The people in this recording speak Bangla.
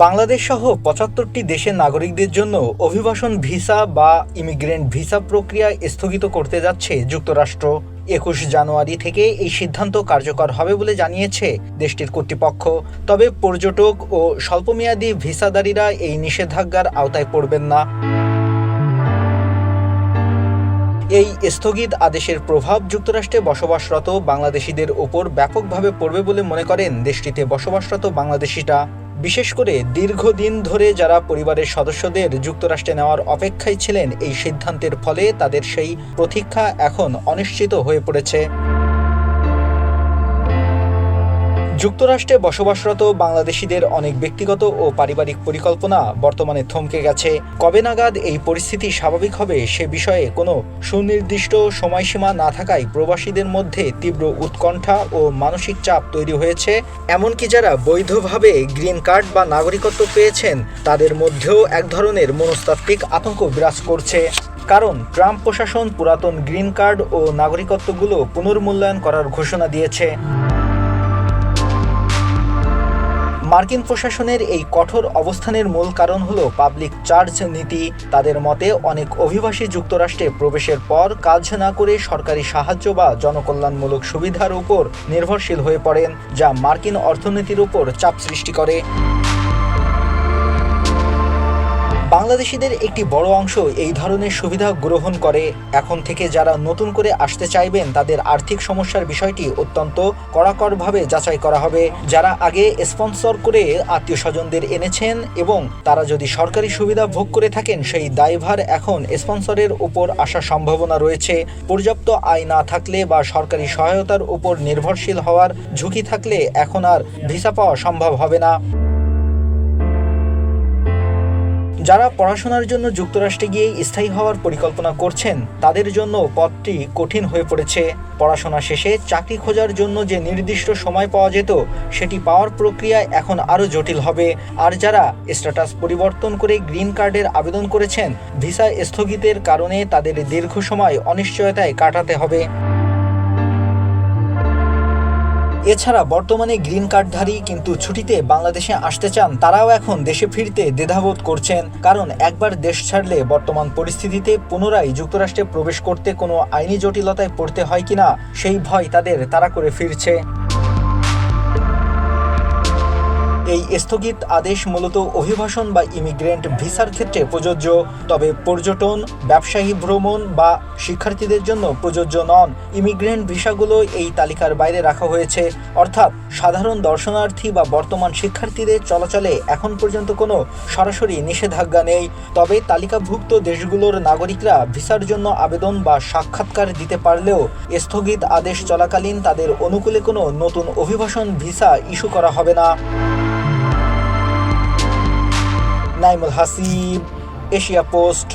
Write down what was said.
বাংলাদেশ সহ ৭৫টি দেশের নাগরিকদের জন্য অভিবাসন ভিসা বা ইমিগ্রেন্ট ভিসা প্রক্রিয়া স্থগিত করতে যাচ্ছে যুক্তরাষ্ট্র। ২১ জানুয়ারি থেকে এই সিদ্ধান্ত কার্যকর হবে বলে জানিয়েছে দেশটির কর্তৃপক্ষ। তবে পর্যটক ও স্বল্পমেয়াদী ভিসাধারীরা এই নিষেধাজ্ঞার আওতায় পড়বেন না। এই স্থগিত আদেশের প্রভাব যুক্তরাষ্ট্রে বসবাসরত বাংলাদেশিদের ওপর ব্যাপকভাবে পড়বে বলে মনে করেন দেশটিতে বসবাসরত বাংলাদেশিরা। বিশেষ করে দীর্ঘদিন ধরে যারা পরিবারের সদস্যদের যুক্তরাষ্ট্রে নেওয়ার অপেক্ষায় ছিলেন, এই সিদ্ধান্তের ফলে তাদের সেই প্রতীক্ষা এখন অনিশ্চিত হয়ে পড়েছে। যুক্তরাষ্ট্রে বসবাসরত বাংলাদেশিদের অনেক ব্যক্তিগত ও পারিবারিক পরিকল্পনা বর্তমানে থমকে গেছে। কবে নাগাদ এই পরিস্থিতি স্বাভাবিক হবে সে বিষয়ে কোনো সুনির্দিষ্ট সময়সীমা না থাকায় প্রবাসীদের মধ্যে তীব্র উৎকণ্ঠা ও মানসিক চাপ তৈরি হয়েছে। এমনকি যারা বৈধভাবে গ্রিন কার্ড বা নাগরিকত্ব পেয়েছেন তাদের মধ্যেও এক ধরনের মনস্তাত্ত্বিক আতঙ্ক বিরাজ করছে। কারণ ট্রাম্প প্রশাসন পুরাতন গ্রিন কার্ড ও নাগরিকত্বগুলো পুনর্মূল্যায়ন করার ঘোষণা দিয়েছে। মার্কিন প্রশাসনের এই কঠোর অবস্থানের মূল কারণ হলো পাবলিক চার্জ নীতি। তাদের মতে অনেক অভিবাসী যুক্তরাষ্ট্রে প্রবেশের পর কাজ না করে সরকারি সাহায্য বা জনকল্যাণমূলক সুবিধার উপর নির্ভরশীল হয়ে পড়েন, যা মার্কিন অর্থনীতির উপর চাপ সৃষ্টি করে। বাংলাদেশিদের একটি বড় অংশ এই ধরনের সুবিধা গ্রহণ করে। এখন থেকে যারা নতুন করে আসতে চাইবেন তাদের আর্থিক সমস্যার বিষয়টি অত্যন্ত কড়াকড়ভাবে যাচাই করা হবে। যারা আগে স্পন্সর করে আত্মীয় স্বজনদের এনেছেন এবং তারা যদি সরকারি সুবিধা ভোগ করে থাকেন, সেই দায়ভার এখন স্পন্সরের উপর আসার সম্ভাবনা রয়েছে। পর্যাপ্ত আয় না থাকলে বা সরকারি সহায়তার উপর নির্ভরশীল হওয়ার ঝুঁকি থাকলে এখন আর ভিসা পাওয়া সম্ভব হবে না। যারা পড়াশোনার জন্য যুক্তরাষ্ট্রে গিয়ে স্থায়ী হওয়ার পরিকল্পনা করছেন তাদের জন্য পথটি কঠিন হয়ে পড়েছে। পড়াশোনা শেষে চাকরি খোঁজার জন্য যে নির্দিষ্ট সময় পাওয়া যেত, সেটি পাওয়ার প্রক্রিয়া এখন আরও জটিল হবে। আর যারা স্ট্যাটাস পরিবর্তন করে গ্রিন কার্ডের আবেদন করেছেন, ভিসা স্থগিতের কারণে তাদের দীর্ঘ সময় অনিশ্চয়তায় কাটাতে হবে। এছাড়া বর্তমানে গ্রিন কার্ডধারী কিন্তু ছুটিতে বাংলাদেশে আসতে চান, তারাও এখন দেশে ফিরতে দ্বিধাবোধ করছেন। কারণ একবার দেশ ছাড়লে বর্তমান পরিস্থিতিতে পুনরায় যুক্তরাষ্ট্রে প্রবেশ করতে কোনো আইনি জটিলতায় পড়তে হয় কিনা সেই ভয় তাদের তাড়া করে ফিরছে। এই স্থগিত আদেশ মূলত অভিবাসন বা ইমিগ্রেন্ট ভিসার ক্ষেত্রে প্রযোজ্য, তবে পর্যটন, ব্যবসায়ী ভ্রমণ বা শিক্ষার্থীদের জন্য প্রযোজ্য নন। ইমিগ্রেন্ট ভিসাগুলো এই তালিকার বাইরে রাখা হয়েছে, অর্থাৎ সাধারণ দর্শনার্থী বা বর্তমান শিক্ষার্থীদের চলাচলে এখন পর্যন্ত কোনো সরাসরি নিষেধাজ্ঞা নেই। তবে তালিকাভুক্ত দেশগুলোর নাগরিকরা ভিসার জন্য আবেদন বা সাক্ষাৎকার দিতে পারলেও স্থগিত আদেশ চলাকালীন তাদের অনুকূলে কোনো নতুন অভিবাসন ভিসা ইস্যু করা হবে না। Naimul Hasib, Asia post.